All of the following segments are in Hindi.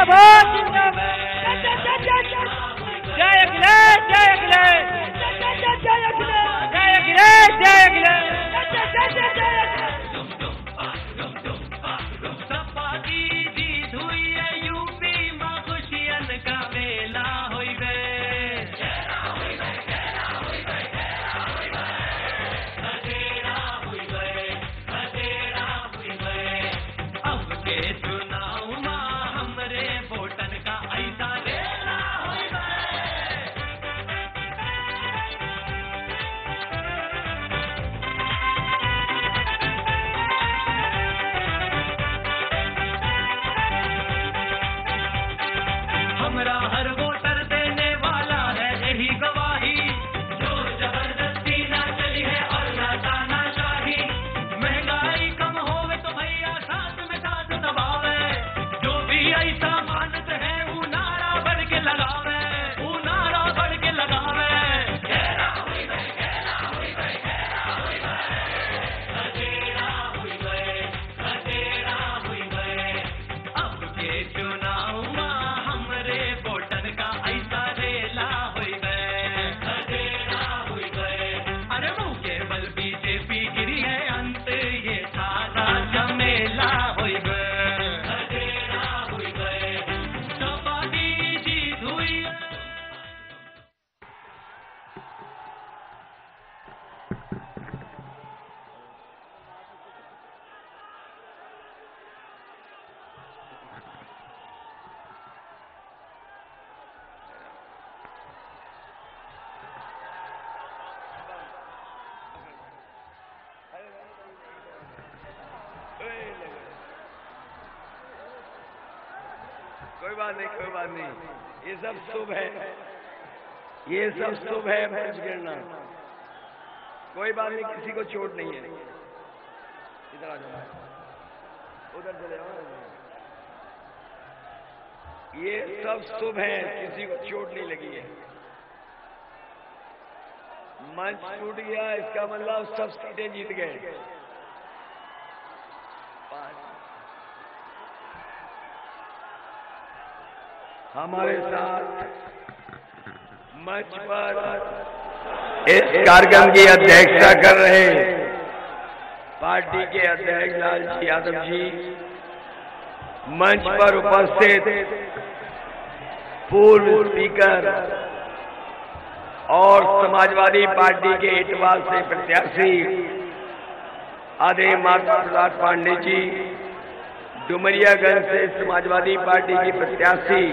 जिंदाबाद जिंदाबाद। जय अखिलेश जय अखिलेश जय अखिलेश जय अखिलेश जय अखिलेश। सपा की जीत हुई है यूपी मां खुशियन का मेला हुई गए। अब के चुनाव मां हमरे वोटन का ऐसा रेला हुई गए। हमरा हर वोटर देने वाला है यही गवाही, जोर जबरदस्ती ना चली है और ना तानाशाही। महंगाई कम होवे तो भैया साथ में साथ दबावे, जो भी ऐसा मानत है वो नारा बढ़ के लगावे, वो नारा बढ़ के लगावे। घेरा हुई गए, घेरा हुई गए, घेरा हुई गए, घेरा हुई गए, घेरा हुई गए। अब के चुनाव मां हमरे वोटन का ऐसा रेला हुई गए, घेरा हुई गए। अरे वो केवल बीजेपी गिरी है अंत ये सारा झमेला हुई गए, घेरा हुई गए। सपा की जीत हुई है। कोई बात नहीं, कोई बात नहीं, ये सब शुभ है, ये सब शुभ है भोज गिरना। कोई बात नहीं, किसी को चोट नहीं है। इधर आ जाओ, उधर चले जाओ। ये सब शुभ है, किसी को चोट नहीं लगी है। मंच टूट गया, इसका मतलब सब सीटें जीत गए। हमारे साथ मंच पर इस कार्यक्रम की अध्यक्षता कर रहे पार्टी के अध्यक्ष लालजी यादव जी, मंच पर उपस्थित पूर्व स्पीकर और समाजवादी पार्टी के इटवाल से प्रत्याशी आदरणीय माता प्रसाद पांडे जी, डुमरियागंज से समाजवादी पार्टी की प्रत्याशी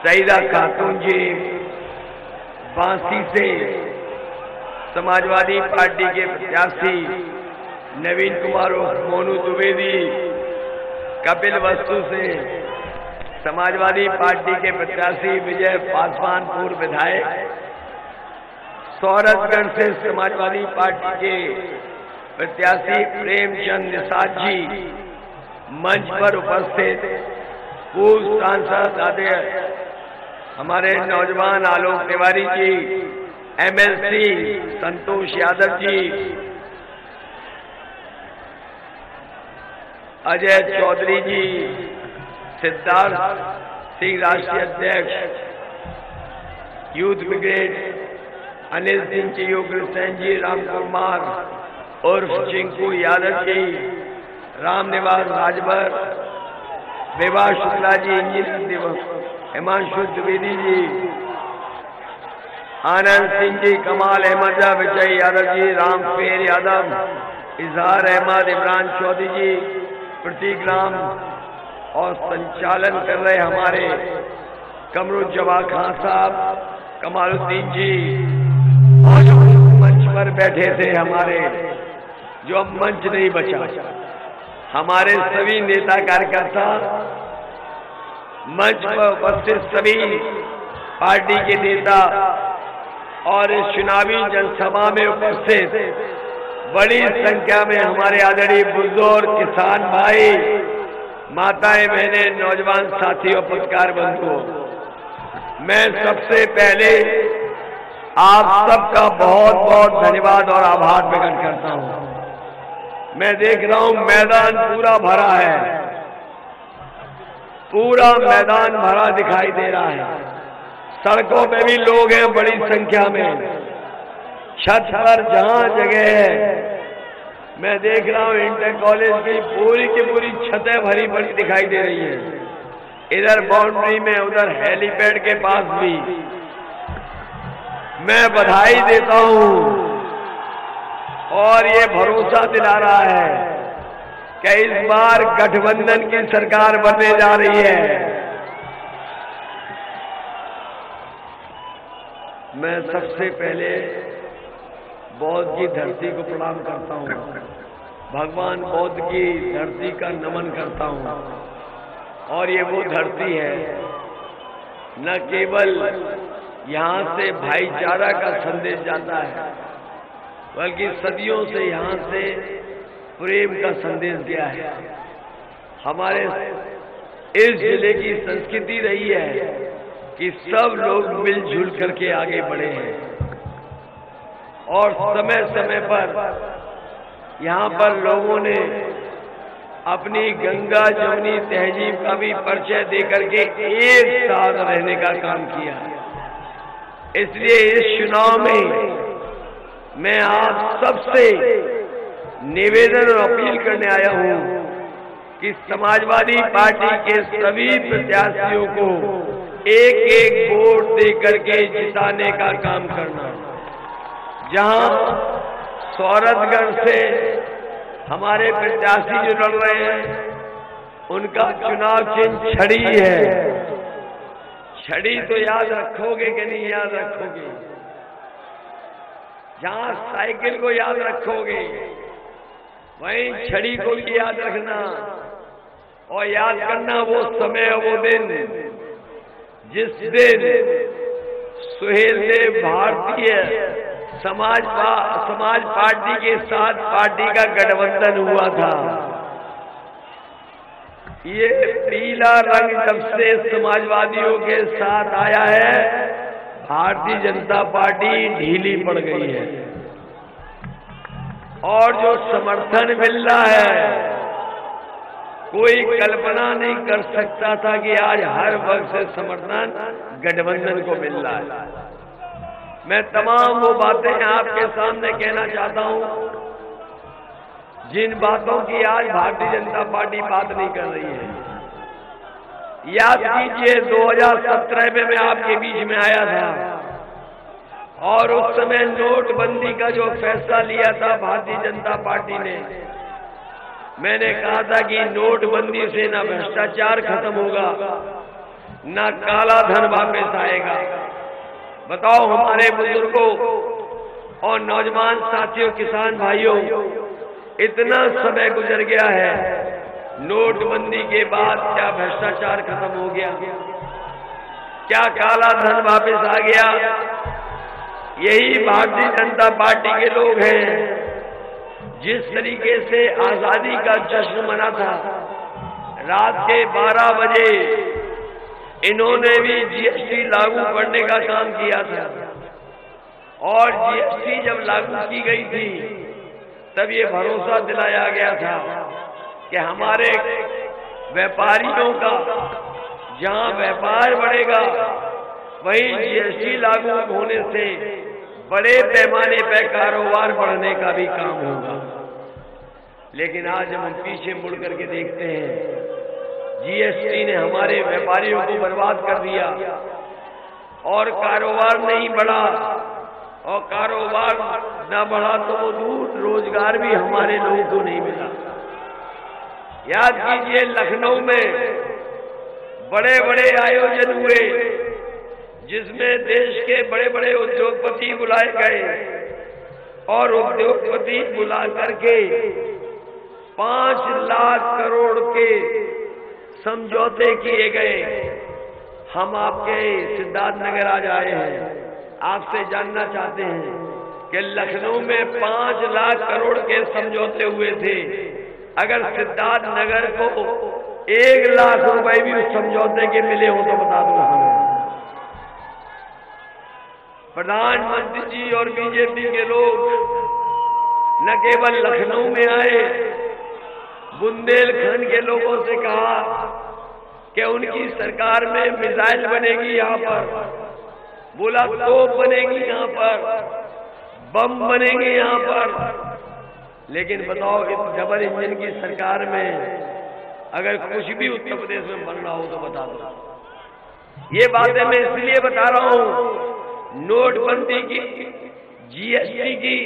सईदा खातून जी, बांसी से समाजवादी पार्टी के प्रत्याशी नवीन कुमार मोनू द्विवेदी, कपिल वस्तु से समाजवादी पार्टी के प्रत्याशी विजय पासवान पूर्व विधायक, सौरभगढ़ से समाजवादी पार्टी के प्रत्याशी प्रेमचंद निषाद जी, मंच पर उपस्थित पूर्व सांसद आदरणीय हमारे नौजवान आलोक तिवारी जी, एमएलसी संतोष यादव जी, अजय चौधरी जी, सिद्धार्थ सिंह राष्ट्रीय अध्यक्ष यूथ ब्रिगेड, अनिल सिंह जी, योगेश सेन जी, राम कुमार उर्फ चिंकू यादव जी, रामनिवास राजभर, विवाह शुक्ला जी, इंजीनियर हिमांशु द्विवेदी जी, आनंद सिंह जी, कमाल अहमद, विजय यादव जी, रामफेर यादव, इजहार अहमद, इमरान चौधरी जी, प्रतीक राम और संचालन कर रहे हमारे कमरुज्जवा खान साहब, कमालुद्दीन जी, और जो मंच पर बैठे थे हमारे, जो अब मंच नहीं बचा, हमारे सभी नेता कार्यकर्ता, मंच पर उपस्थित सभी पार्टी के नेता और इस चुनावी जनसभा में उपस्थित बड़ी संख्या में हमारे आदरणीय बुजुर्ग, किसान भाई, माताएं, बहनें, नौजवान साथियों, पत्रकार बंधुओं, मैं सबसे पहले आप सबका बहुत बहुत धन्यवाद और आभार प्रकट करता हूं। मैं देख रहा हूं मैदान पूरा भरा है। पूरा मैदान भरा दिखाई दे रहा है। सड़कों पे भी लोग हैं बड़ी संख्या में। छत पर जहां जगह है, मैं देख रहा हूं इंटर कॉलेज की पूरी छतें भरी भरी दिखाई दे रही हैं। इधर बाउंड्री में, उधर हेलीपैड के पास भी। मैं बधाई देता हूं और ये भरोसा दिला रहा है कि इस बार गठबंधन की सरकार बनने जा रही है। मैं सबसे पहले बौद्ध की धरती को प्रणाम करता हूं, भगवान बौद्ध की धरती का नमन करता हूं। और ये वो धरती है न केवल यहाँ से भाईचारा का संदेश जाता है, बल्कि सदियों से यहाँ से प्रेम का संदेश गया है। हमारे इस जिले की संस्कृति रही है कि सब लोग मिलजुल करके आगे बढ़े हैं और समय समय पर यहाँ पर लोगों ने अपनी गंगा जमुनी तहजीब का भी परिचय देकर के एक साथ रहने का काम किया। इसलिए इस चुनाव में मैं आप सबसे निवेदन और अपील करने आया हूं कि समाजवादी पार्टी के सभी प्रत्याशियों को एक एक वोट देकर के जिताने का काम करना। जहां सौरतगढ़ से हमारे प्रत्याशी जो लड़ रहे हैं, उनका चुनाव चिन्ह छड़ी है। छड़ी तो याद रखोगे कि नहीं याद रखोगे? जहां साइकिल को याद रखोगे, वहीं छड़ी को भी याद रखना और याद करना वो समय और वो दिन जिस दिन सुहेल देव भारतीय समाज पार्टी के साथ पार्टी का गठबंधन हुआ था। ये पीला रंग जब से समाजवादियों के साथ आया है, भारतीय जनता पार्टी ढीली पड़ गई है और जो समर्थन मिल रहा है, कोई कल्पना नहीं कर सकता था कि आज हर वर्ग से समर्थन गठबंधन को मिल रहा है। मैं तमाम वो बातें आपके सामने कहना चाहता हूं जिन बातों की आज भारतीय जनता पार्टी बात नहीं कर रही है। याद कीजिए 2017 में मैं आपके बीच में आया था और उस समय नोटबंदी का जो फैसला लिया था भारतीय जनता पार्टी ने, मैंने कहा था कि नोटबंदी से ना भ्रष्टाचार खत्म होगा, ना काला धन वापस आएगा। बताओ हमारे बुजुर्गों और नौजवान साथियों, किसान भाइयों, इतना समय गुजर गया है, नोटबंदी के बाद क्या भ्रष्टाचार खत्म हो गया? क्या काला धन वापस आ गया? यही भारतीय जनता पार्टी के लोग हैं। जिस तरीके से आजादी का जश्न मना था, रात के 12 बजे इन्होंने भी जीएसटी लागू करने का काम किया था और जीएसटी जब लागू की गई थी तब ये भरोसा दिलाया गया था कि हमारे व्यापारियों का जहां व्यापार बढ़ेगा, वहीं जीएसटी लागू होने से बड़े पैमाने पर कारोबार बढ़ने का भी काम होगा। लेकिन आज हम पीछे मुड़ करके देखते हैं, जीएसटी ने हमारे व्यापारियों को बर्बाद कर दिया और कारोबार नहीं बढ़ा, और कारोबार न बढ़ा तो वो दूर रोजगार भी हमारे लोगों को नहीं मिला। याद कीजिए लखनऊ में बड़े बड़े आयोजन हुए जिसमें देश के बड़े बड़े उद्योगपति बुलाए गए और उद्योगपति बुला करके 5 लाख करोड़ के समझौते किए गए। हम आपके सिद्धार्थनगर आज आए हैं, आपसे जानना चाहते हैं कि लखनऊ में 5 लाख करोड़ के समझौते हुए थे। अगर सिद्धार्थनगर को 1 लाख रुपए भी उस समझौते के मिले हो तो बता दो हमें। प्रधानमंत्री जी और बीजेपी के लोग न केवल लखनऊ में आए, बुंदेलखंड के लोगों से कहा कि उनकी सरकार में मिसाइल बनेगी यहाँ पर, बोला तोप बनेगी यहाँ पर, बम बनेंगे यहाँ पर। लेकिन बताओ इस डबल इंजन की सरकार में अगर कुछ भी उत्तर प्रदेश में बन रहा हो तो बता दो। ये बातें मैं इसलिए बता रहा हूं, नोटबंदी की, जीएसटी की,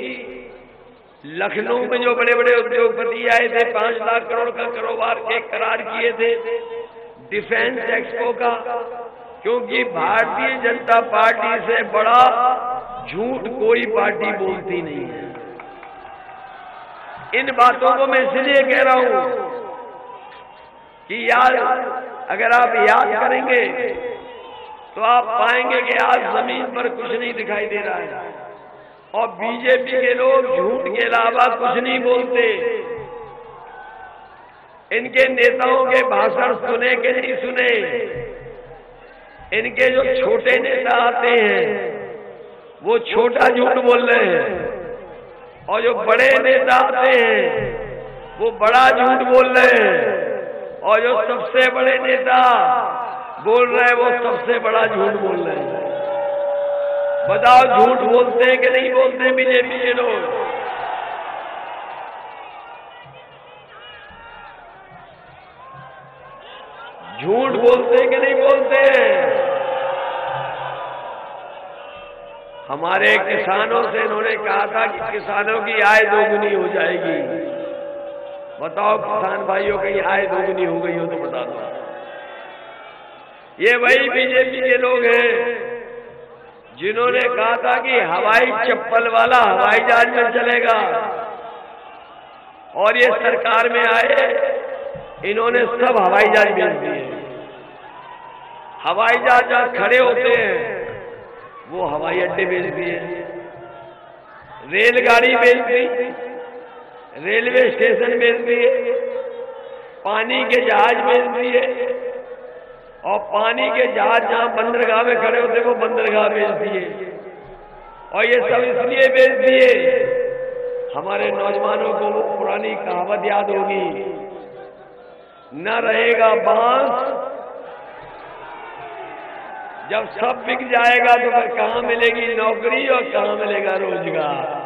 लखनऊ में जो बड़े बड़े उद्योगपति आए थे 5 लाख करोड़ का कारोबार के करार किए थे, डिफेंस एक्सपो का, क्योंकि भारतीय जनता पार्टी से बड़ा झूठ कोई पार्टी बोलती नहीं है। इन बातों को मैं इसलिए कह रहा हूं कि यार अगर आप याद करेंगे तो आप पाएंगे कि आज जमीन पर कुछ नहीं दिखाई दे रहा है और बीजेपी के लोग झूठ के अलावा कुछ नहीं बोलते। इनके नेताओं के भाषण सुने कि नहीं सुने, इनके जो छोटे नेता आते हैं वो छोटा झूठ बोल रहे हैं और जो बड़े नेता आते हैं वो बड़ा झूठ बोल रहे हैं और जो सबसे बड़े नेता बोल रहे हैं वो सबसे बड़ा झूठ बोल रहे हैं। बताओ झूठ बोलते हैं कि नहीं बोलते बीजेपी के लोग? झूठ बोलते हैं कि नहीं बोलते हैं? हमारे किसानों से इन्होंने कहा था कि किसानों की आय दोगुनी हो जाएगी। बताओ किसान भाइयों की आय दोगुनी हो गई हो तो बता दो। ये वही बीजेपी के लोग हैं जिन्होंने कहा था कि हवाई चप्पल वाला हवाई जहाज में चलेगा और ये सरकार में आए इन्होंने सब हवाई जहाज बेच दिए। हवाई जहाज जहां खड़े होते हैं वो हवाई अड्डे बेच दिए, रेलगाड़ी बेच दी, रेलवे स्टेशन बेच दिए, पानी के जहाज बेच दिए और पानी के जहाज जहां बंदरगाह में खड़े होते वो बंदरगाह बेच दिए। और ये सब इसलिए बेच दिए, हमारे नौजवानों को वो पुरानी कहावत याद होगी, न रहेगा बांस जब सब बिक जाएगा तो फिर कहां मिलेगी नौकरी और कहां मिलेगा रोजगार।